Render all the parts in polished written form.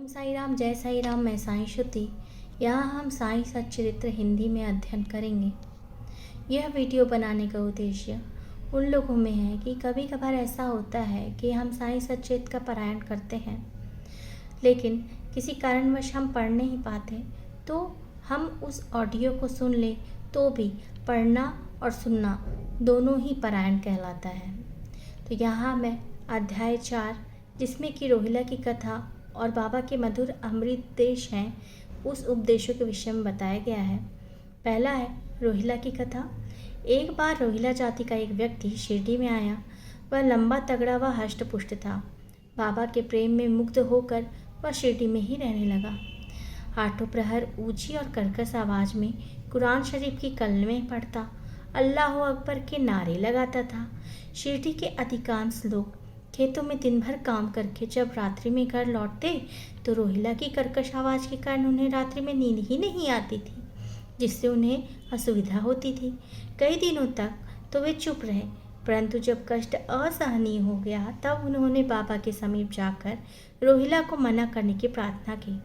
साई राम, जय साई राम। मैं साई श्रुति। यहाँ हम साई सच्चरित्र हिंदी में अध्ययन करेंगे। यह वीडियो बनाने का उद्देश्य उन लोगों में है कि कभी कभार ऐसा होता है कि हम साई सच्चरित्र का पारायण करते हैं, लेकिन किसी कारणवश हम पढ़ नहीं पाते, तो हम उस ऑडियो को सुन ले तो भी पढ़ना और सुनना दोनों ही पारायण कहलाता है। तो यहाँ मैं अध्याय 4, जिसमें कि रोहिला की कथा और बाबा के मधुर अमृतोपदेश हैं, उस उपदेशों के विषय में बताया गया है। पहला है रोहिला की कथा। एक बार रोहिला जाति का एक व्यक्ति शिरडी में आया। वह लंबा तगड़ा व हष्ट-पुष्ट था। बाबा के प्रेम में मुग्ध होकर वह शिरडी में ही रहने लगा। आठों प्रहर ऊंची और कर्कश आवाज में कुरान शरीफ की कलमें पढ़ता, अल्लाह अकबर के नारे लगाता था। शिरडी के अधिकांश लोग खेतों में दिन भर काम करके जब रात्रि में घर लौटते तो रोहिला की कर्कश आवाज के कारण उन्हें रात्रि में नींद ही नहीं आती थी, जिससे उन्हें असुविधा होती थी। कई दिनों तक तो वे चुप रहे, परंतु जब कष्ट असहनीय हो गया तब उन्होंने बाबा के समीप जाकर रोहिला को मना करने की प्रार्थना की।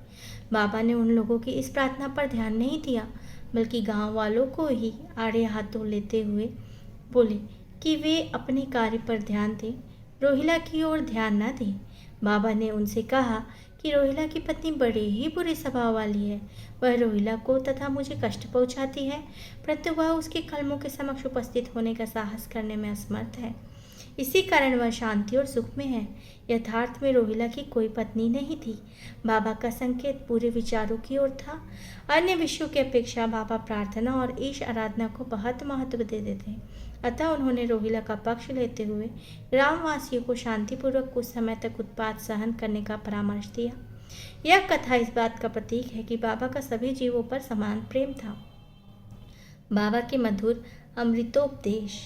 बाबा ने उन लोगों की इस प्रार्थना पर ध्यान नहीं दिया, बल्कि गांव वालों को ही आड़े हाथों लेते हुए बोले कि वे अपने कार्य पर ध्यान दें, रोहिला की ओर ध्यान न दें। बाबा ने उनसे कहा कि रोहिला की पत्नी बड़े ही बुरे स्वभाव वाली है। वह रोहिला को तथा मुझे कष्ट पहुंचाती है, परंतु वह उसके कलमों के समक्ष उपस्थित होने का साहस करने में असमर्थ है। इसी कारण वह शांति और सुख में है। यथार्थ में रोहिला की कोई पत्नी नहीं थी। बाबा का संकेत पूरे विचारों की ओर था। अन्य विषयों की अपेक्षा बाबा प्रार्थना और ईश आराधना को बहुत महत्व देते थे। अतः उन्होंने रोहिला का पक्ष लेते हुए ग्रामवासियों को शांतिपूर्वक कुछ समय तक उत्पात सहन करने का परामर्श दिया। यह कथा इस बात का प्रतीक है कि बाबा का सभी जीवों पर समान प्रेम था। बाबा के मधुर अमृतोपदेश।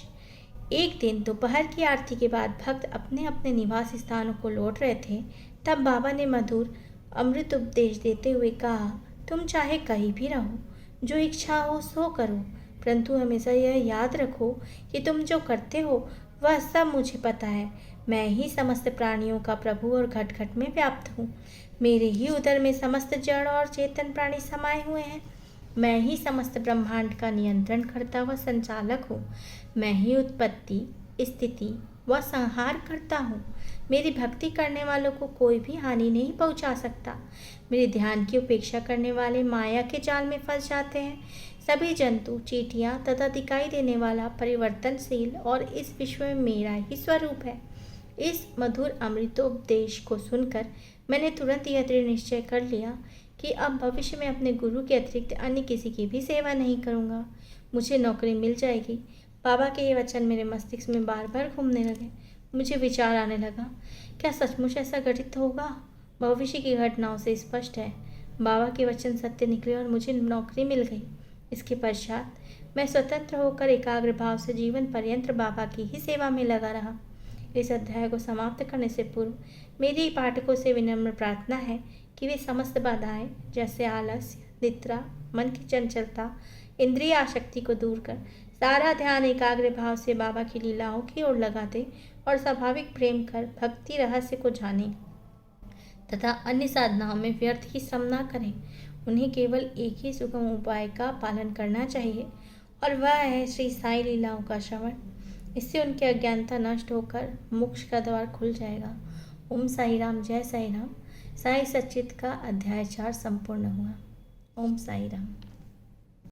एक दिन दोपहर की आरती के बाद भक्त अपने अपने निवास स्थानों को लौट रहे थे। तब बाबा ने मधुर अमृत उपदेश देते हुए कहा, तुम चाहे कहीं भी रहो, जो इच्छा हो सो करो, परंतु हमेशा यह याद रखो कि तुम जो करते हो वह सब मुझे पता है। मैं ही समस्त प्राणियों का प्रभु और घट घट में व्याप्त हूँ। मेरे ही उदर में समस्त जड़ और चेतन प्राणी समाये हुए हैं। मैं ही समस्त ब्रह्मांड का नियंत्रण करता व संचालक हूँ। मैं ही उत्पत्ति, स्थिति व संहार करता हूँ। मेरी भक्ति करने वालों को कोई भी हानि नहीं पहुँचा सकता। मेरे ध्यान की उपेक्षा करने वाले माया के जाल में फंस जाते हैं। सभी जंतु, चींटियाँ तथा दिखाई देने वाला परिवर्तनशील और इस विश्व में मेरा ही स्वरूप है। इस मधुर अमृतोपदेश को सुनकर मैंने तुरंत यह दृढ़ निश्चय कर लिया कि अब भविष्य में अपने गुरु के अतिरिक्त अन्य किसी की भी सेवा नहीं करूँगा। मुझे नौकरी मिल जाएगी। बाबा के ये वचन मेरे मस्तिष्क में बार बार घूमने लगे। मुझे विचार आने लगा, क्या सचमुच ऐसा घटित होगा? भविष्य की घटनाओं से स्पष्ट है, बाबा के वचन सत्य निकले और मुझे नौकरी मिल गई। इसके पश्चात मैं स्वतंत्र होकर एकाग्र भाव से जीवन पर्यंत बाबा की ही सेवा में लगा रहा। इस अध्याय को समाप्त करने से पूर्व मेरी पाठकों से विनम्र प्रार्थना है कि वे समस्त बाधाएं जैसे आलस्य, निद्रा, मन की चंचलता, इंद्रिय आसक्ति को दूर कर सारा ध्यान एकाग्र भाव से बाबा की लीलाओं की ओर लगा दें और स्वाभाविक प्रेम कर भक्ति रहस्य को जानें तथा अन्य साधनाओं में व्यर्थ ही श्रम न करें। उन्हें केवल एक ही सुगम उपाय का पालन करना चाहिए, और वह है श्री साई लीलाओं का श्रवण। इससे उनकी अज्ञानता नष्ट होकर मोक्ष का द्वार खुल जाएगा। ओम साई राम, जय साई राम। साई सच्चित का अध्याय 4 संपूर्ण हुआ। ओम साई राम।